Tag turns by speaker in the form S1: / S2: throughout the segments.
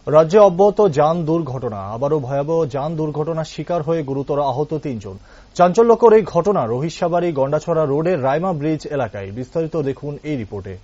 S1: রাজ্যে অব্যাহত যান দুর্ঘটনা। আবারও ভয়াবহ যান দুর্ঘটনার শিকার হয়ে গুরুতর আহত ৩ জন। চাঞ্চল্যকর এই ঘটনা রহিষাবাড়ি গন্ডাছড়া রোডের রাইমা ব্রিজ এলাকায়। বিস্তারিত দেখুন এই রিপোর্টে।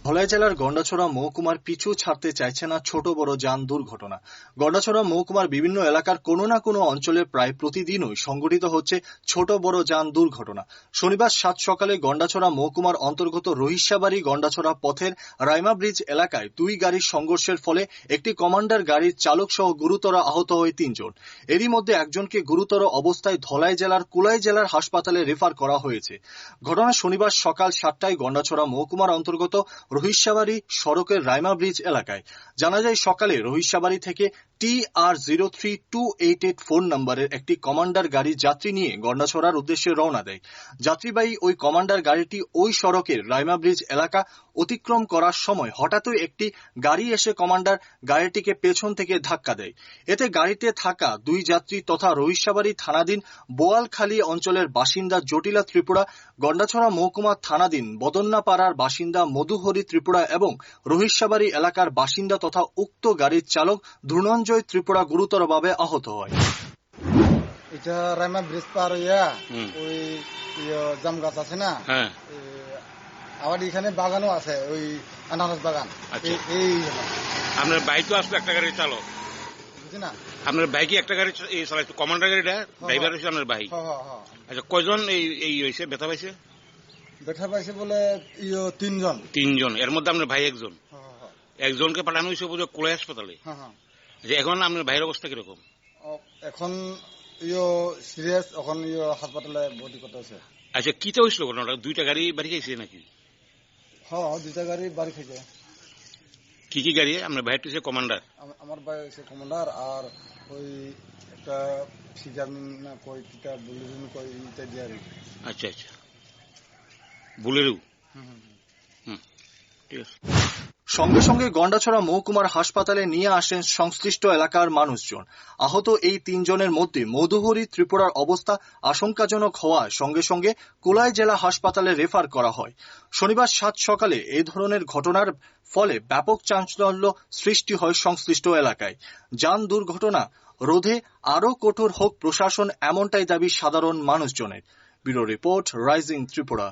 S2: ধলাই জেলার গন্ডাছড়া মহকুমার পিছু ছাড়তে চাইছে না ছোট বড় যান দুর্ঘটনা। গন্ডাছড়া মহকুমার বিভিন্ন এলাকার কোনো না কোনো অঞ্চলে প্রায় প্রতিদিনই সংঘটিত হচ্ছে ছোট বড় যান দুর্ঘটনা। শনিবার সাত সকালে গন্ডাছড়া মহকুমার অন্তর্গত রহিষাবাড়ি গন্ডাছড়া পথের রাইমা ব্রিজ এলাকায় দুই গাড়ির সংঘর্ষের ফলে একটি কমান্ডার গাড়ির চালক সহ গুরুতর আহত হয় ৩ জন। এরই মধ্যে একজনকে গুরুতর অবস্থায় ধলাই জেলার কুলাই জেলার হাসপাতালে রেফার করা হয়েছে। ঘটনা শনিবার সকাল 7টায় গন্ডাছড়া মহকুমার অন্তর্গত রহিষাবাড়ি সড়কের রাইমা ব্রিজ এলাকায়। জানা যায়, সকালে রহিষাবাড়ি থেকে TR03288 ফোন নম্বরের একটি কমান্ডার গাড়ি যাত্রী নিয়ে গন্ডাছড়ার উদ্দেশ্যে রওনা দেয়। যাত্রীবাহী ওই কমান্ডার গাড়িটি ওই সড়কের রাইমা ব্রিজ এলাকা অতিক্রম করার সময় হঠাৎই একটি গাড়ি এসে কমান্ডার গাড়িটিকে পেছন থেকে ধাক্কা দেয়। এতে গাড়িতে থাকা দুই যাত্রী তথা রহিষাবাড়ি থানাধীন বোয়ালখালী অঞ্চলের বাসিন্দা জটিলা ত্রিপুরা, গন্ডাছড়া মহকুমা থানাধীন বদন্নাপাড়ার বাসিন্দা মধুহরি ত্রিপুরা এবং রহিষাবাড়ি এলাকার বাসিন্দা তথা উক্ত গাড়ির চালক ধনঞ্জয় ত্রিপুরা গুরুতরভাবে আহত হয়।
S3: এটা রাইমা ব্রিজ পার হইয়া ওই জাম গাছ আছে না, আবার এখানে বাগানও আছে, ওই আনারস বাগান। এই
S4: আপনার বাইক তো আসলো একটা গাড়ির চালক,
S3: বুঝি না?
S4: আপনার বাইকে একটা গাড়ি চালাইতো, কমান্ডার গাড়িটা ড্রাইভার হচ্ছে আপনার বাইক। আচ্ছা, কয়জন এই হয়েছে ব্যথা পাইছে?
S3: ব্যথা পাইছে বলে ৩ জন।
S4: ৩ জন, এর মধ্যে আপনার ভাই একজন। একজনকে পাঠানো হয়েছে বুঝে কোলাই হাসপাতালে। এখন আপনার ভাইয়ের অবস্থা কিরকম?
S3: এখন সিরিয়াস, এখন হাসপাতালে ভর্তি করতে হয়েছে।
S4: আচ্ছা, কিটা হয়েছিল ঘটনাটা? দুইটা গাড়ি বাড়ি খাইছে নাকি?
S3: হ্যাঁ, দুইটা গাড়ি বাড়ি খাইছে।
S4: কি কি গাড়ি? আপনার ভাইয়ের হচ্ছে কমান্ডার।
S3: আমার ভাই হচ্ছে কমান্ডার, আর ওই একটা সিজার না কই কিটা বুলেরো কই ইটা দিয়ে।
S4: আচ্ছা আচ্ছা, বুলেরো। ঠিক আছে।
S2: সঙ্গে সঙ্গে গন্ডাছড়া মহকুমার হাসপাতালে নিয়ে আসেন সংশ্লিষ্ট এলাকার মানুষজন। আহত এই ৩ জনের মধ্যে মধুহরি ত্রিপুরার অবস্থা আশঙ্কাজনক হওয়ায় সঙ্গে সঙ্গে কুলাই জেলা হাসপাতালে রেফার করা হয়। শনিবার সাত সকালে এই ধরনের ঘটনার ফলে ব্যাপক চাঞ্চল্য সৃষ্টি হয় সংশ্লিষ্ট এলাকায়। যান দুর্ঘটনা রোধে আরও কঠোর হোক প্রশাসন, এমনটাই দাবি সাধারণ মানুষজনের। Bureau report, rising Tripura.